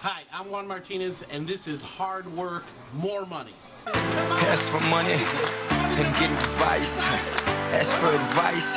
Hi, I'm Juan Martinez, and this is Hard Work, More Money. Ask for money and get advice. Ask for advice,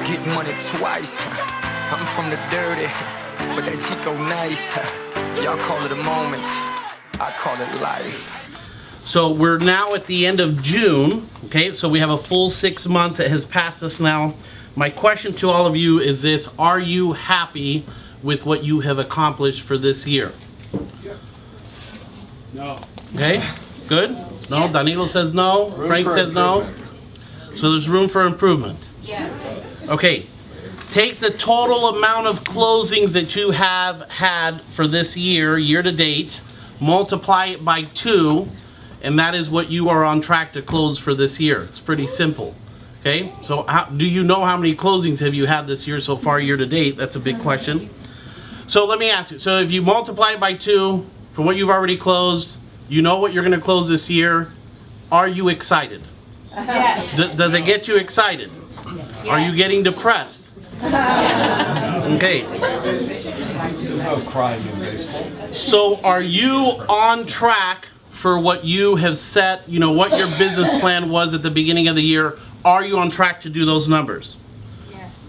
get money twice. I'm from the dirty, but that Chico nice. Y'all call it a moment, I call it life. So we're now at the end of June, okay? So we have a full 6 months that has passed us now. My question to all of you is this: are you happy with what you have accomplished for this year? No. Okay, good? No, Danilo says no, Frank says no. So there's room for improvement. Yes. Okay, take the total amount of closings that you have had for this year, year to date, multiply it by 2, and that is what you are on track to close for this year. It's pretty simple. Okay, so do you know how many closings have you had this year so far, year to date? That's a big question. So let me ask you, so if you multiply it by 2 for what you've already closed, you know what you're going to close this year, are you excited? Yes. Does it get you excited? Yes. Are you getting depressed? Okay. There's no crying in baseball. So are you on track for what you have set, you know, what your business plan was at the beginning of the year? Are you on track to do those numbers? Yes.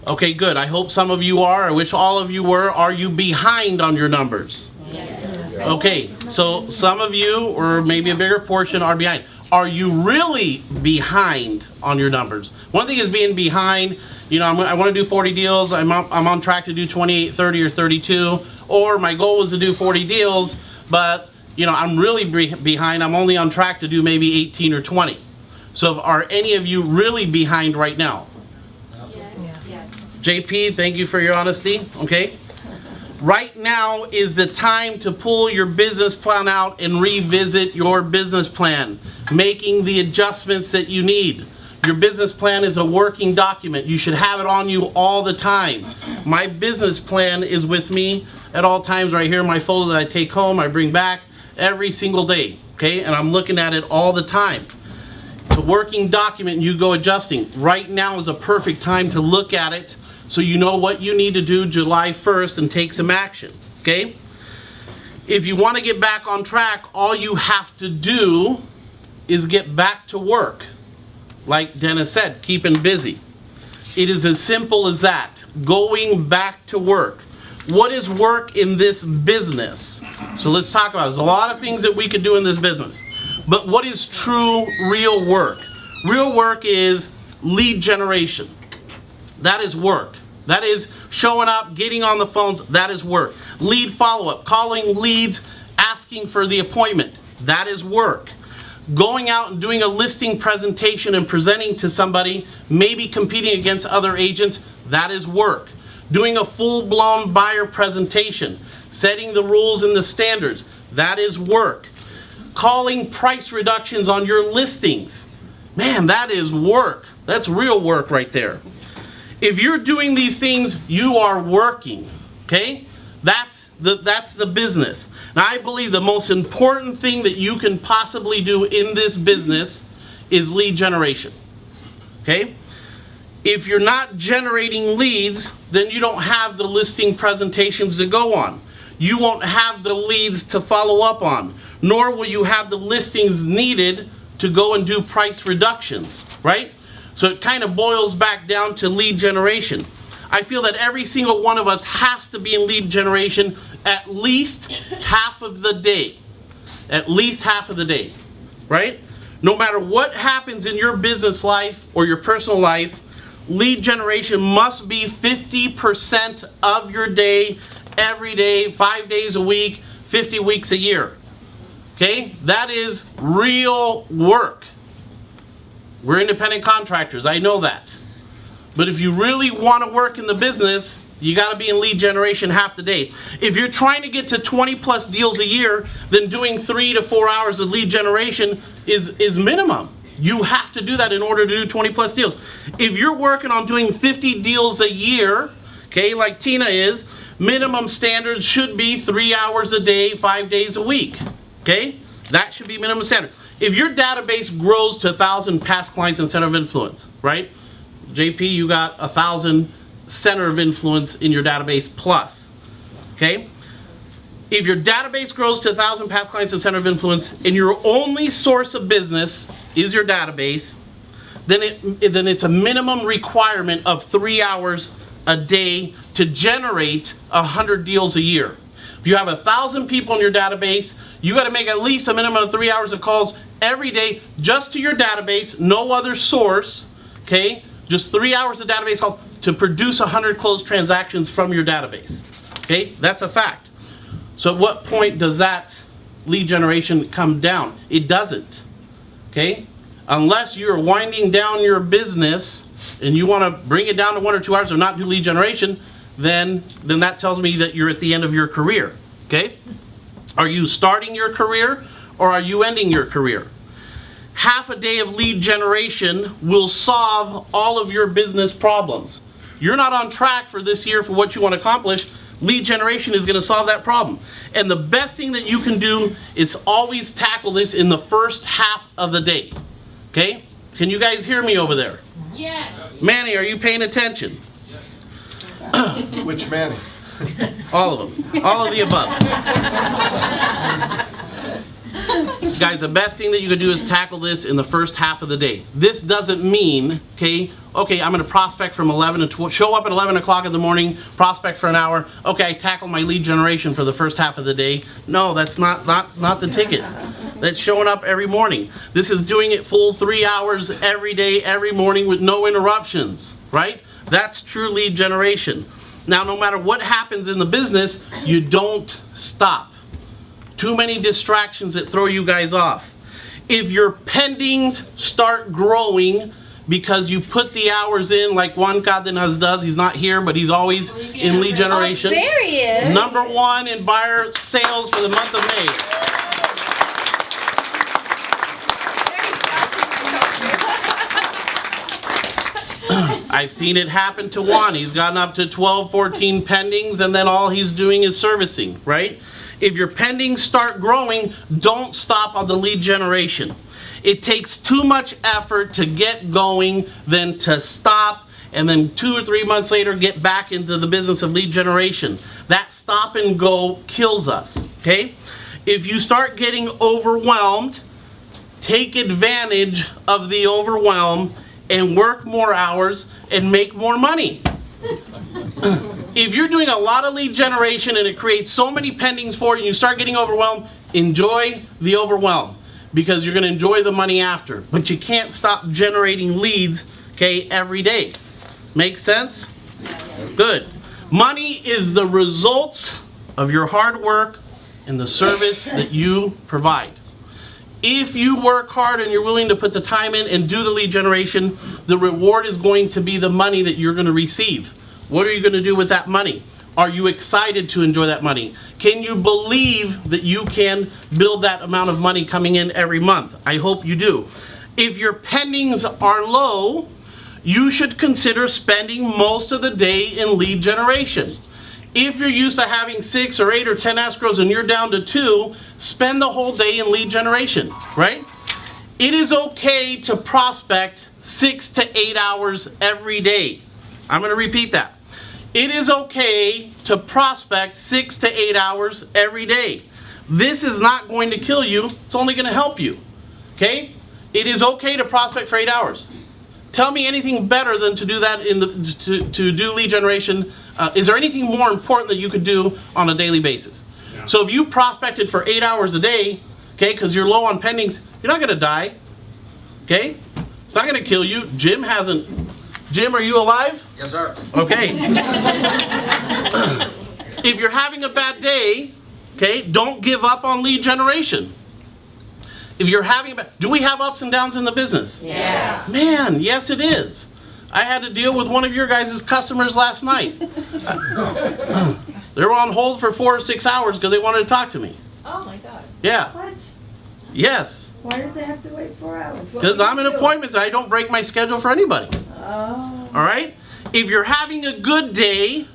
Okay, good. I hope some of you are. I wish all of you were. Are you behind on your numbers? Yes. Okay, so some of you, or maybe a bigger portion, are behind. Are you really behind on your numbers? One thing is being behind. You know, I want to do 40 deals. I'm on track to do 28, 30, or 32. Or my goal was to do 40 deals, but, you know, I'm really behind. I'm only on track to do maybe 18 or 20. So are any of you really behind right now? Yes. JP, thank you for your honesty. Okay. Right now is the time to pull your business plan out and revisit your business plan, making the adjustments that you need. Your business plan is a working document. You should have it on you all the time. My business plan is with me at all times right here in my folder that I take home, I bring back every single day, okay? And I'm looking at it all the time. It's a working document and you go adjusting. Right now is a perfect time to look at it, so you know what you need to do July 1st and take some action, okay? If you want to get back on track, all you have to do is get back to work. Like Dennis said, keeping busy. It is as simple as that, going back to work. What is work in this business? So let's talk about it. There's a lot of things that we could do in this business. But what is true, real work? Real work is lead generation. That is work. That is showing up, getting on the phones. That is work. Lead follow-up, calling leads, asking for the appointment. That is work. Going out and doing a listing presentation and presenting to somebody, maybe competing against other agents. That is work. Doing a full-blown buyer presentation, setting the rules and the standards. That is work. Calling price reductions on your listings. Man, that is work. That's real work right there. If you're doing these things, you are working, okay? That's the business. Now, I believe the most important thing that you can possibly do in this business is lead generation, okay? If you're not generating leads, then you don't have the listing presentations to go on. You won't have the leads to follow up on, nor will you have the listings needed to go and do price reductions, right? So it kind of boils back down to lead generation. I feel that every single one of us has to be in lead generation at least half of the day. At least half of the day, right? No matter what happens in your business life or your personal life, lead generation must be 50% of your day, every day, 5 days a week, 50 weeks a year. Okay? That is real work. We're independent contractors, I know that. But if you really want to work in the business, you got to be in lead generation half the day. If you're trying to get to 20 plus deals a year, then doing 3 to 4 hours of lead generation is minimum. You have to do that in order to do 20 plus deals. If you're working on doing 50 deals a year, okay, like Tina is, minimum standards should be 3 hours a day, 5 days a week, okay? That should be minimum standard. If your database grows to 1,000 past clients and center of influence, right? JP, you got 1,000 center of influence in your database plus, okay? If your database grows to 1,000 past clients and center of influence, and your only source of business is your database, then it's a minimum requirement of 3 hours a day to generate 100 deals a year. If you have 1,000 people in your database, you got to make at least a minimum of 3 hours of calls every day just to your database, no other source, okay? Just 3 hours of database calls to produce 100 closed transactions from your database, okay? That's a fact. So at what point does that lead generation come down? It doesn't, okay? Unless you're winding down your business and you want to bring it down to 1 or 2 hours or not do lead generation, then that tells me that you're at the end of your career, okay? Are you starting your career or are you ending your career? Half a day of lead generation will solve all of your business problems. You're not on track for this year for what you want to accomplish. Lead generation is going to solve that problem. And the best thing that you can do is always tackle this in the first half of the day. Okay? Can you guys hear me over there? Yes. Manny, are you paying attention? Which Manny? All of them. All of the above. Guys, the best thing that you can do is tackle this in the first half of the day. This doesn't mean, okay, I'm going to prospect from 11 to 12, show up at 11 o'clock in the morning, prospect for an hour. Okay, I tackle my lead generation for the first half of the day. No, that's not the ticket. That's showing up every morning. This is doing it full 3 hours every day, every morning with no interruptions, right? That's true lead generation. Now, no matter what happens in the business, you don't stop. Too many distractions that throw you guys off. If your pendings start growing because you put the hours in like Juan Cardenas does, he's not here, but he's always in lead generation. Oh, there he is. Number 1 in buyer sales for the month of May. I've seen it happen to Juan. He's gotten up to 12, 14 pendings, and then all he's doing is servicing, right? If your pendings start growing, don't stop on the lead generation. It takes too much effort to get going than to stop and then 2 or 3 months later get back into the business of lead generation. That stop and go kills us, okay? If you start getting overwhelmed, take advantage of the overwhelm and work more hours and make more money. If you're doing a lot of lead generation and it creates so many pendings for you and you start getting overwhelmed, enjoy the overwhelm because you're going to enjoy the money after. But you can't stop generating leads, okay, every day. Make sense? Good. Money is the results of your hard work and the service that you provide. If you work hard and you're willing to put the time in and do the lead generation, the reward is going to be the money that you're going to receive. What are you going to do with that money? Are you excited to enjoy that money? Can you believe that you can build that amount of money coming in every month? I hope you do. If your pendings are low, you should consider spending most of the day in lead generation. If you're used to having 6 or 8 or 10 escrows and you're down to 2, spend the whole day in lead generation, right? It is okay to prospect 6 to 8 hours every day. I'm going to repeat that. It is okay to prospect 6 to 8 hours every day. This is not going to kill you. It's only going to help you, okay? It is okay to prospect for 8 hours. Tell me anything better than to do that to do lead generation. Is there anything more important that you could do on a daily basis? Yeah. So if you prospected for 8 hours a day, okay, because you're low on pendings, you're not going to die, okay? It's not going to kill you. Jim, are you alive? Yes, sir. Okay. If you're having a bad day, okay, don't give up on lead generation. If you're having do we have ups and downs in the business? Yes. Man, yes it is. I had to deal with one of your guys' customers last night. They were on hold for 4 or 6 hours because they wanted to talk to me. Oh my God. Yeah. What? Yes. Why did they have to wait 4 hours? Because I'm in appointments. I don't break my schedule for anybody. Oh. All right? If you're having a good day,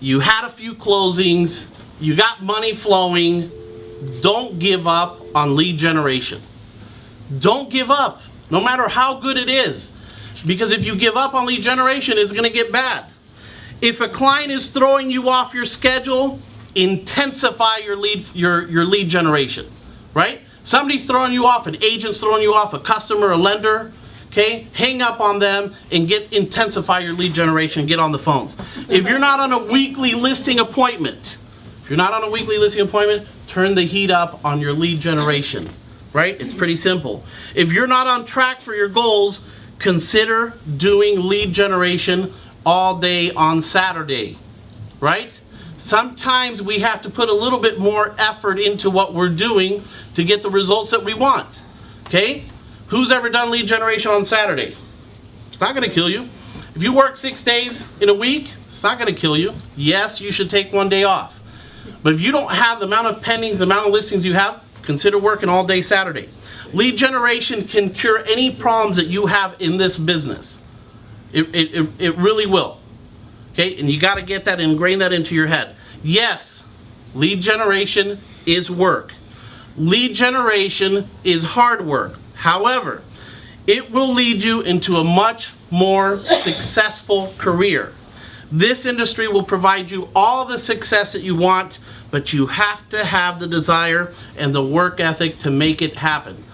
you had a few closings, you got money flowing, don't give up on lead generation. Don't give up, no matter how good it is. Because if you give up on lead generation, it's going to get bad. If a client is throwing you off your schedule, intensify your lead generation, right? Somebody's throwing you off, an agent's throwing you off, a customer, a lender, okay? Hang up on them and intensify your lead generation, get on the phones. If you're not on a weekly listing appointment, turn the heat up on your lead generation, right? It's pretty simple. If you're not on track for your goals, consider doing lead generation all day on Saturday, right? Sometimes we have to put a little bit more effort into what we're doing to get the results that we want, okay? Who's ever done lead generation on Saturday? It's not gonna kill you. If you work 6 days in a week, it's not gonna kill you. Yes, you should take one day off. But if you don't have the amount of pendings, the amount of listings you have, consider working all day Saturday. Lead generation can cure any problems that you have in this business. It really will. Okay, and you got to get that, ingrain that into your head. Yes, lead generation is work. Lead generation is hard work. However, it will lead you into a much more successful career. This industry will provide you all the success that you want, but you have to have the desire and the work ethic to make it happen.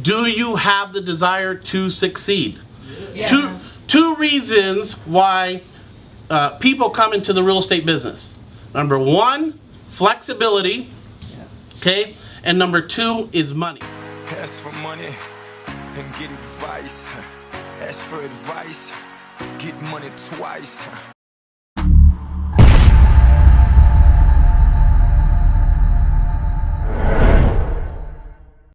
Do you have the desire to succeed? Yes. Two reasons why people come into the real estate business. Number one, flexibility, okay? And number two is money. Ask for money and get advice. Ask for advice, get money twice.